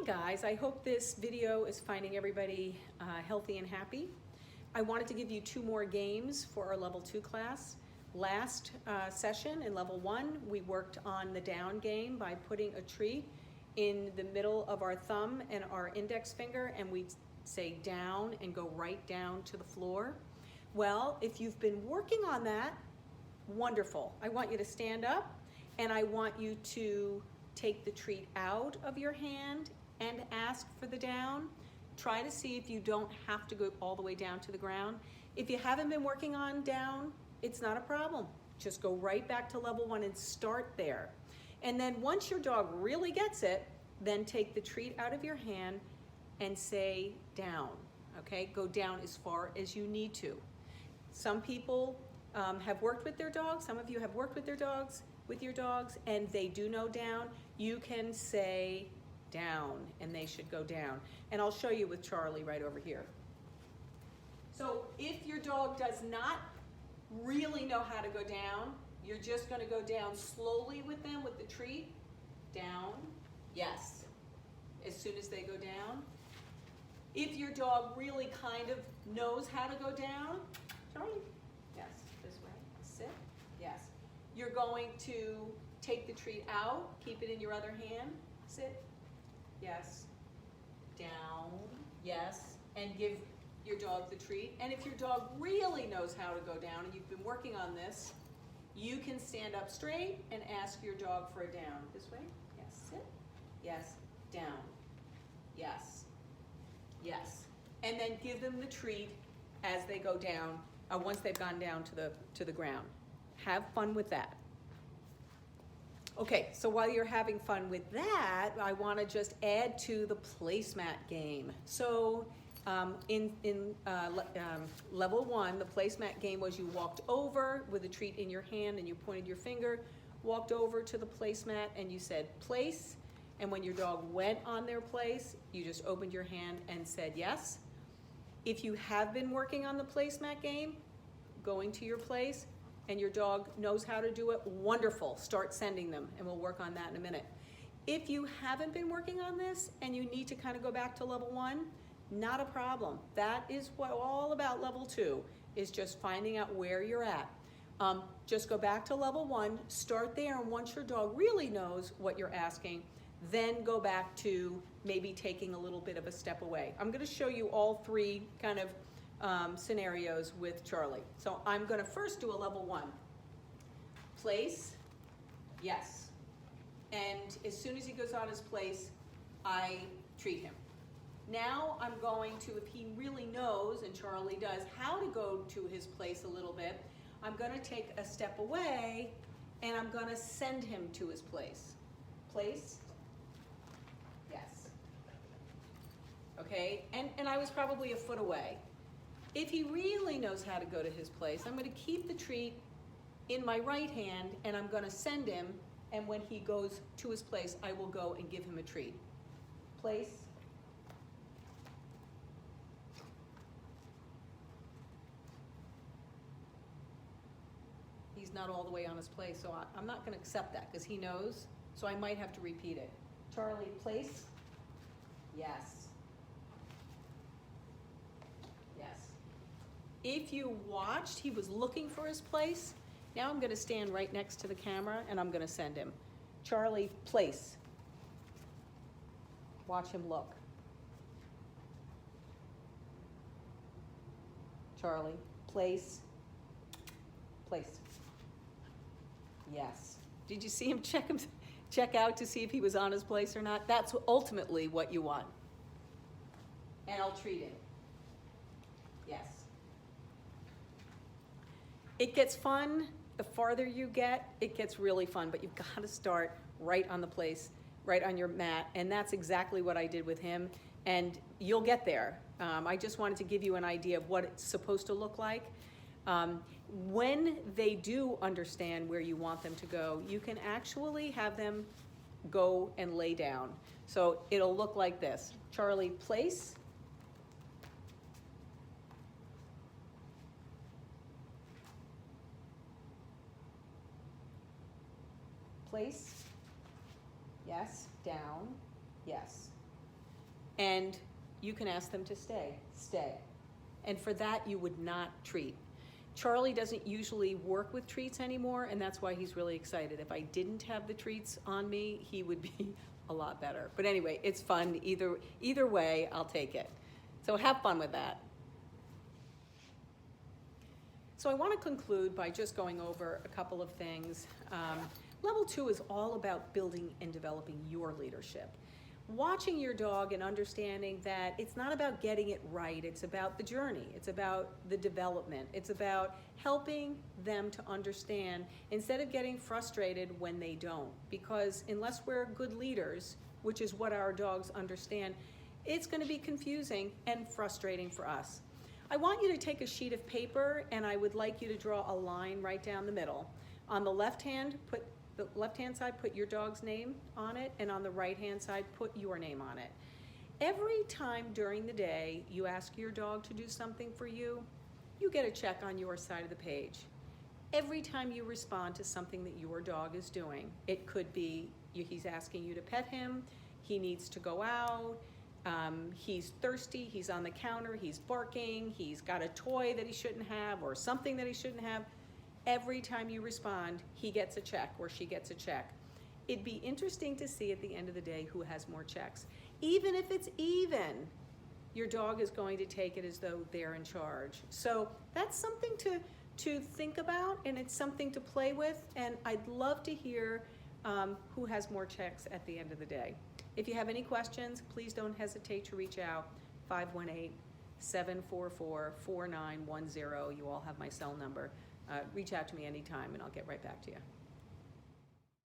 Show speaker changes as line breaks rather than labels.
Hi guys, I hope this video is finding everybody healthy and happy. I wanted to give you two more games for our level 2 class. Last session in level 1, we worked on the down game by putting a treat in the middle of our thumb and our index finger, and we'd say down and go right down to the floor. Well, if you've been working on that, wonderful. I want you to stand up and I want you to take the treat out of your hand and ask for the down. Try to see if you don't have to go all the way down to the ground. If you haven't been working on down, it's not a problem. Just go right back to level 1 and start there. And then once your dog really gets it, then take the treat out of your hand and say down, okay? Go down as far as you need to. Some people have worked with their dogs. Some of you have worked with your dogs, and they do know down. You can say down, and they should go down. And I'll show you with Charlie right over here. So if your dog does not really know how to go down, you're just going to go down slowly with them with the treat. Down, yes, as soon as they go down. If your dog really kind of knows how to go down, Charlie, yes, this way, sit, yes. You're going to take the treat out, keep it in your other hand, sit, yes, down, yes, and give your dog the treat. And if your dog really knows how to go down and you've been working on this, you can stand up straight and ask your dog for a down. This way, yes, sit, yes, down, yes, yes. And then give them the treat as they go down, once they've gone down to the ground. Have fun with that. Okay, so while you're having fun with that, I want to just add to the placemat game. So in level 1, the placemat game was you walked over with a treat in your hand and you pointed your finger, walked over to the placemat and you said place, and when your dog went on their place, you just opened your hand and said yes. If you have been working on the placemat game, going to your place, and your dog knows how to do it, wonderful. Start sending them, and we'll work on that in a minute. If you haven't been working on this and you need to kind of go back to level 1, not a problem. That is what all about level 2, is just finding out where you're at. Just go back to level 1, start there, and once your dog really knows what you're asking, then go back to maybe taking a little bit of a step away. I'm going to show you all three kind of scenarios with Charlie. So I'm going to first do a level 1. Place, yes. And as soon as he goes on his place, I treat him. Now I'm going to, if he really knows, and Charlie does, how to go to his place a little bit, I'm going to take a step away and I'm going to send him to his place. Place, yes. Okay, and I was probably a foot away. If he really knows how to go to his place, I'm going to keep the treat in my right hand and I'm going to send him, and when he goes to his place, I will go and give him a treat. Place. He's not all the way on his place, so I'm not going to accept that because he knows, so I might have to repeat it. Charlie, place. Yes. If you watched, he was looking for his place. Now I'm going to stand right next to the camera and I'm going to send him. Charlie, place. Watch him look. Charlie, place. Place. Yes. Did you see him check out to see if he was on his place or not? That's ultimately what you want. And I'll treat him. Yes. It gets fun. The farther you get, it gets really fun, but you've got to start right on the place, right on your mat, and that's exactly what I did with him, and you'll get there. I just wanted to give you an idea of what it's supposed to look like. When they do understand where you want them to go, you can actually have them go and lay down. So it'll look like this. Charlie, place. Place, yes, down, yes. And you can ask them to stay. And for that, you would not treat. Charlie doesn't usually work with treats anymore, and that's why he's really excited. If I didn't have the treats on me, he would be a lot better. But anyway, it's fun. Either way, I'll take it. So have fun with that. So I want to conclude by just going over a couple of things. Level 2 is all about building and developing your leadership. Watching your dog and understanding that it's not about getting it right, it's about the journey, it's about the development, it's about helping them to understand instead of getting frustrated when they don't. Because unless we're good leaders, which is what our dogs understand, it's going to be confusing and frustrating for us. I want you to take a sheet of paper and I would like you to draw a line right down the middle. On the left hand side, put your dog's name on it, and on the right hand side, put your name on it. Every time during the day you ask your dog to do something for you, you get a check on your side of the page. Every time you respond to something that your dog is doing, it could be he's asking you to pet him, he needs to go out, he's thirsty, he's on the counter, he's barking, he's got a toy that he shouldn't have or something that he shouldn't have. Every time you respond, he gets a check or she gets a check. It'd be interesting to see at the end of the day who has more checks. Even if it's even, your dog is going to take it as though they're in charge. So that's something to think about, and it's something to play with, and I'd love to hear who has more checks at the end of the day. If you have any questions, please don't hesitate to reach out, 518-744-4910. You all have my cell number. Reach out to me anytime and I'll get right back to you.